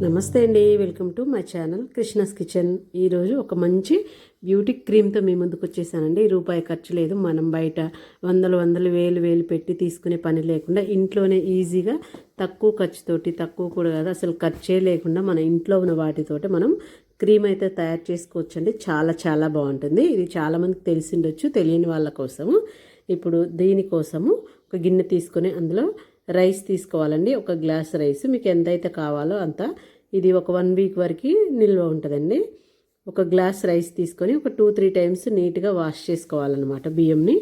నమస్తే అండి, welcome to my channel Krishna's kitchen. ఈరోజు ఒక మంచి బ్యూటీ క్రీమ్తో మీ ముందుకు వచ్చేసానండి. రూపాయి ఖర్చు లేదు. మనం బయట వందలు వేలు పెట్టి తీసుకునే పని లేకుండా ఇంట్లోనే ఈజీగా తక్కువ ఖర్చుతోటి, తక్కువ కూడా కాదు అసలు ఖర్చే లేకుండా మన ఇంట్లో ఉన్న వాటితోటి మనం క్రీమ్ అయితే తయారు చేసుకోవచ్చండి. చాలా బాగుంటుంది. ఇది చాలామందికి తెలిసిండొచ్చు, తెలియని వాళ్ళ కోసము. ఇప్పుడు దీనికోసము ఒక గిన్నె తీసుకొని అందులో రైస్ తీసుకోవాలండి. ఒక గ్లాస్ రైస్ మీకు ఎంతైతే కావాలో అంత. ఇది ఒక 1 వీక్ వరకు నిల్వ ఉంటుందండి. ఒక గ్లాస్ రైస్ తీసుకొని ఒక 2-3 టైమ్స్ నీట్గా వాష్ చేసుకోవాలన్నమాట బియ్యంని.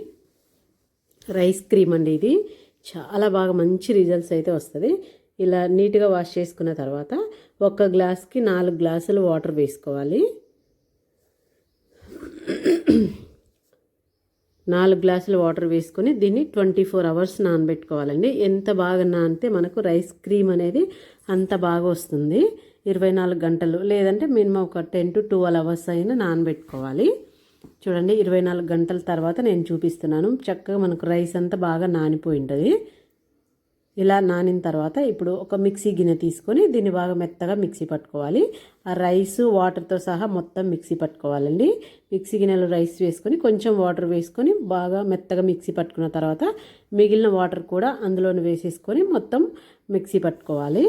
రైస్ క్రీమ్ అండి ఇది. చాలా బాగా మంచి రిజల్ట్స్ అయితే వస్తుంది. ఇలా నీట్గా వాష్ చేసుకున్న తర్వాత ఒక గ్లాస్కి 4 గ్లాసులు వాటర్ వేసుకోవాలి. 4 గ్లాసులు వాటర్ వేసుకొని దీన్ని 24 అవర్స్ నానబెట్టుకోవాలండి. ఎంత బాగా నానితే మనకు రైస్ క్రీమ్ అనేది అంత బాగా వస్తుంది. 24 గంటలు లేదంటే మినిమం ఒక 10 to 12 అవర్స్ అయినా నానబెట్టుకోవాలి. చూడండి, 24 గంటల తర్వాత నేను చూపిస్తున్నాను. చక్కగా మనకు రైస్ అంతా బాగా నానిపోయి ఉంటుంది. ఇలా నానిన తర్వాత ఇప్పుడు ఒక మిక్సీ గిన్నె తీసుకొని దీన్ని బాగా మెత్తగా మిక్సీ పట్టుకోవాలి. ఆ రైస్ వాటర్తో సహా మొత్తం మిక్సీ పట్టుకోవాలండి. మిక్సీ గిన్నెలో రైస్ వేసుకొని కొంచెం వాటర్ వేసుకొని బాగా మెత్తగా మిక్సీ పట్టుకున్న తర్వాత మిగిలిన వాటర్ కూడా అందులోనే వేసేసుకొని మొత్తం మిక్సీ పట్టుకోవాలి.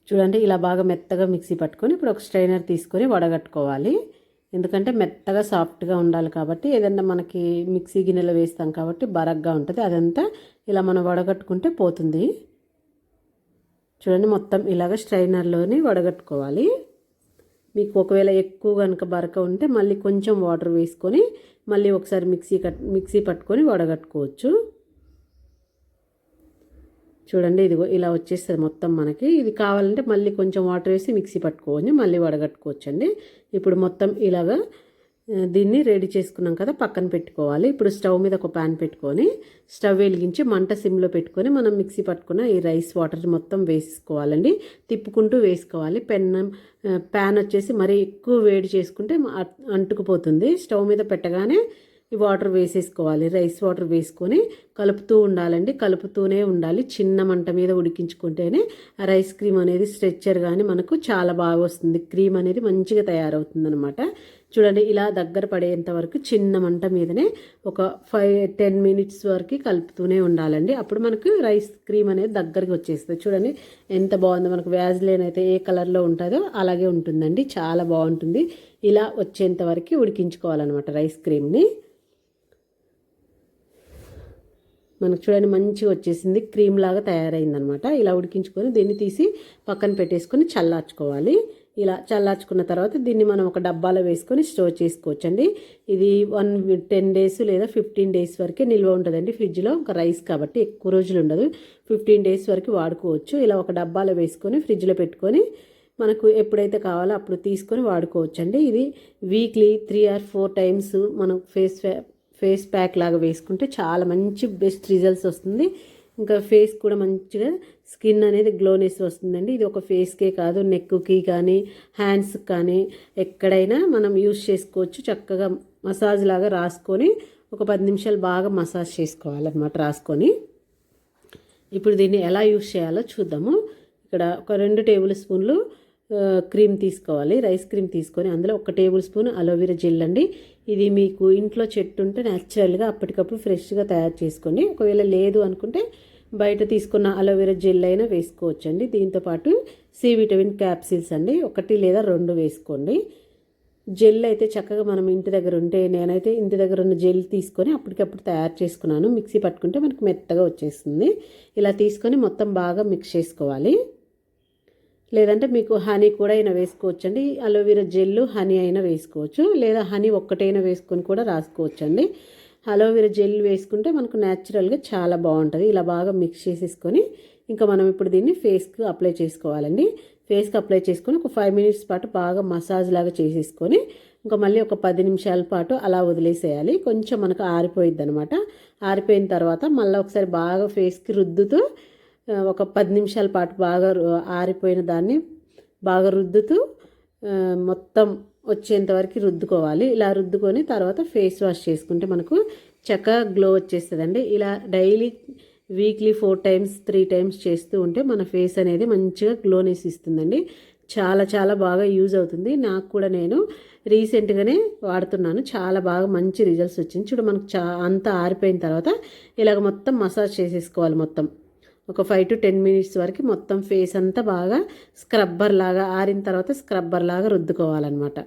చూడండి, ఇలా బాగా మెత్తగా మిక్సీ పట్టుకొని ఇప్పుడు ఒక స్ట్రైనర్ తీసుకొని వడగట్టుకోవాలి. ఎందుకంటే మెత్తగా సాఫ్ట్గా ఉండాలి కాబట్టి, ఏదన్నా మనకి మిక్సీ గిన్నెలో వేస్తాం కాబట్టి బరగ్గా ఉంటుంది. అదంతా ఇలా మనం వడగట్టుకుంటే పోతుంది. చూడండి, మొత్తం ఇలాగ స్ట్రైనర్లోని వడగట్టుకోవాలి. మీకు ఒకవేళ ఎక్కువ కనుక బరక ఉంటే మళ్ళీ కొంచెం వాటర్ వేసుకొని మళ్ళీ ఒకసారి మిక్సీ పట్టుకొని వడగట్టుకోవచ్చు. చూడండి, ఇదిగో ఇలా వచ్చేస్తుంది మొత్తం మనకి. ఇది కావాలంటే మళ్ళీ కొంచెం వాటర్ వేసి మిక్సీ పట్టుకోవచ్చు, మళ్ళీ వడగట్టుకోవచ్చండి. ఇప్పుడు మొత్తం ఇలాగా దీన్ని రెడీ చేసుకున్నాం కదా, పక్కన పెట్టుకోవాలి. ఇప్పుడు స్టవ్ మీద ఒక ప్యాన్ పెట్టుకొని స్టవ్ వెలిగించి మంట సిమ్లో పెట్టుకొని మనం మిక్సీ పట్టుకున్న ఈ రైస్ వాటర్ మొత్తం వేసుకోవాలండి. తిప్పుకుంటూ వేసుకోవాలి. ప్యాన్ వచ్చేసి మరీ ఎక్కువ వేడి చేసుకుంటే అంటుకుపోతుంది. స్టవ్ మీద పెట్టగానే ఈ వాటర్ వేసేసుకోవాలి. రైస్ వాటర్ వేసుకొని కలుపుతూ ఉండాలండి. కలుపుతూనే ఉండాలి. చిన్న మంట మీద ఉడికించుకుంటేనే ఆ రైస్ క్రీమ్ అనేది స్ట్రెచ్చర్ కానీ మనకు చాలా బాగా వస్తుంది. క్రీమ్ అనేది మంచిగా తయారవుతుంది అనమాట. చూడండి, ఇలా దగ్గర పడేంత వరకు చిన్న మంట మీదనే ఒక 5-10 మినిట్స్ వరకు కలుపుతూనే ఉండాలండి. అప్పుడు మనకు రైస్ క్రీమ్ అనేది దగ్గరికి వచ్చేస్తుంది. చూడండి ఎంత బాగుందో. మనకు వ్యాజ్లైన్ అయితే ఏ కలర్లో ఉంటుందో అలాగే ఉంటుందండి. చాలా బాగుంటుంది. ఇలా వచ్చేంత వరకు ఉడికించుకోవాలన్నమాట రైస్ క్రీమ్ని. మనకు చూడండి మంచిగా వచ్చేసింది, క్రీమ్ లాగా తయారైందనమాట. ఇలా ఉడికించుకొని దీన్ని తీసి పక్కన పెట్టేసుకొని చల్లార్చుకోవాలి. ఇలా చల్లార్చుకున్న తర్వాత దీన్ని మనం ఒక డబ్బాలో వేసుకొని స్టోర్ చేసుకోవచ్చండి. ఇది 10 days లేదా 15 days వరకే నిల్వ ఉంటుందండి ఫ్రిడ్జ్లో. ఒక రైస్ కాబట్టి ఎక్కువ రోజులు ఉండదు. 15 days వరకు వాడుకోవచ్చు. ఇలా ఒక డబ్బాలో వేసుకొని ఫ్రిడ్జ్లో పెట్టుకొని మనకు ఎప్పుడైతే కావాలో అప్పుడు తీసుకొని వాడుకోవచ్చండి. ఇది వీక్లీ 3 or 4 times మనం ఫేస్ ప్యాక్ లాగా వేసుకుంటే చాలా మంచి బెస్ట్ రిజల్ట్స్ వస్తుంది. ఇంకా ఫేస్ కూడా మంచిగా స్కిన్ అనేది గ్లోనెస్ వస్తుందండి. ఇది ఒక ఫేస్కే కాదు, నెక్కి కానీ హ్యాండ్స్కి కానీ ఎక్కడైనా మనం యూస్ చేసుకోవచ్చు. చక్కగా మసాజ్ లాగా రాసుకొని ఒక 10 నిమిషాలు బాగా మసాజ్ చేసుకోవాలన్నమాట రాసుకొని. ఇప్పుడు దీన్ని ఎలా యూస్ చేయాలో చూద్దాము. ఇక్కడ ఒక 2 టేబుల్ స్పూన్లు క్రీమ్ తీసుకోవాలి. రైస్ క్రీమ్ తీసుకొని అందులో 1 టేబుల్ స్పూన్ అలోవెరా జెల్ అండి. ఇది మీకు ఇంట్లో చెట్టు ఉంటే న్యాచురల్గా అప్పటికప్పుడు ఫ్రెష్గా తయారు చేసుకోండి. ఒకవేళ లేదు అనుకుంటే బయట తీసుకున్న అలోవెరా జెల్ అయినా వేసుకోవచ్చండి. దీంతోపాటు సి విటమిన్ క్యాప్సిల్స్ అండి 1 లేదా 2 వేసుకోండి. జెల్ అయితే చక్కగా మనం ఇంటి దగ్గర ఉంటే, నేనైతే ఇంటి దగ్గర ఉన్న జెల్ తీసుకొని అప్పటికప్పుడు తయారు చేసుకున్నాను. మిక్సీ పట్టుకుంటే మనకు మెత్తగా వచ్చేస్తుంది. ఇలా తీసుకొని మొత్తం బాగా మిక్స్ చేసుకోవాలి. లేదంటే మీకు హనీ కూడా అయినా వేసుకోవచ్చండి. అలోవెరా జెల్ హనీ అయినా వేసుకోవచ్చు, లేదా హనీ ఒక్కటైనా వేసుకొని కూడా రాసుకోవచ్చండి. అలోవెరా జెల్ వేసుకుంటే మనకు న్యాచురల్గా చాలా బాగుంటుంది. ఇలా బాగా మిక్స్ చేసేసుకొని ఇంకా మనం ఇప్పుడు దీన్ని ఫేస్కి అప్లై చేసుకోవాలండి. ఫేస్కి అప్లై చేసుకొని ఒక 5 minutes పాటు బాగా మసాజ్ లాగా చేసేసుకొని ఇంకా మళ్ళీ ఒక 10 నిమిషాల పాటు అలా వదిలేసేయాలి. కొంచెం మనకు ఆరిపోయిద్ది అనమాట. ఆరిపోయిన తర్వాత మళ్ళీ ఒకసారి బాగా ఫేస్కి రుద్దుతూ ఒక 10 నిమిషాల పాటు బాగా ఆరిపోయిన దాన్ని బాగా రుద్దుతూ మొత్తం వచ్చేంత వరకు రుద్దుకోవాలి. ఇలా రుద్దుకొని తర్వాత ఫేస్ వాష్ చేసుకుంటే మనకు చక్కగా గ్లో వచ్చేస్తుందండి. ఇలా డైలీ వీక్లీ 4 టైమ్స్ 3 టైమ్స్ చేస్తూ ఉంటే మన ఫేస్ అనేది మంచిగా గ్లోనెస్ ఇస్తుందండి. చాలా చాలా బాగా యూజ్ అవుతుంది. నాకు కూడా నేను రీసెంట్గానే వాడుతున్నాను. చాలా బాగా మంచి రిజల్ట్స్ వచ్చింది. చూడు మనకు అంతా ఆరిపోయిన తర్వాత ఇలాగ మొత్తం మసాజ్ చేసేసుకోవాలి. మొత్తం ఒక 5 to 10 మినిట్స్ వరకు మొత్తం ఫేస్ అంతా బాగా స్క్రబ్బర్ లాగా ఆరిన తర్వాత స్క్రబ్బర్ లాగా రుద్దుకోవాలన్నమాట.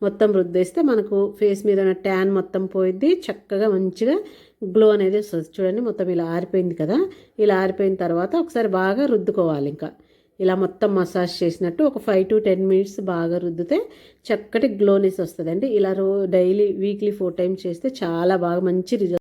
మొత్తం రుద్దేస్తే మనకు ఫేస్ మీద ఉన్న ట్యాన్ మొత్తం పోయిద్ది. చక్కగా మంచిగా గ్లో అనేది వస్తుంది. చూడండి మొత్తం ఇలా ఆరిపోయింది కదా. ఇలా ఆరిపోయిన తర్వాత ఒకసారి బాగా రుద్దుకోవాలి. ఇంకా ఇలా మొత్తం మసాజ్ చేసినట్టు ఒక 5 to 10 మినిట్స్ బాగా రుద్దితే చక్కటి గ్లోనెస్ వస్తుందండి. ఇలా డైలీ వీక్లీ 4 టైమ్స్ చేస్తే చాలా బాగా మంచి రిజల్ట్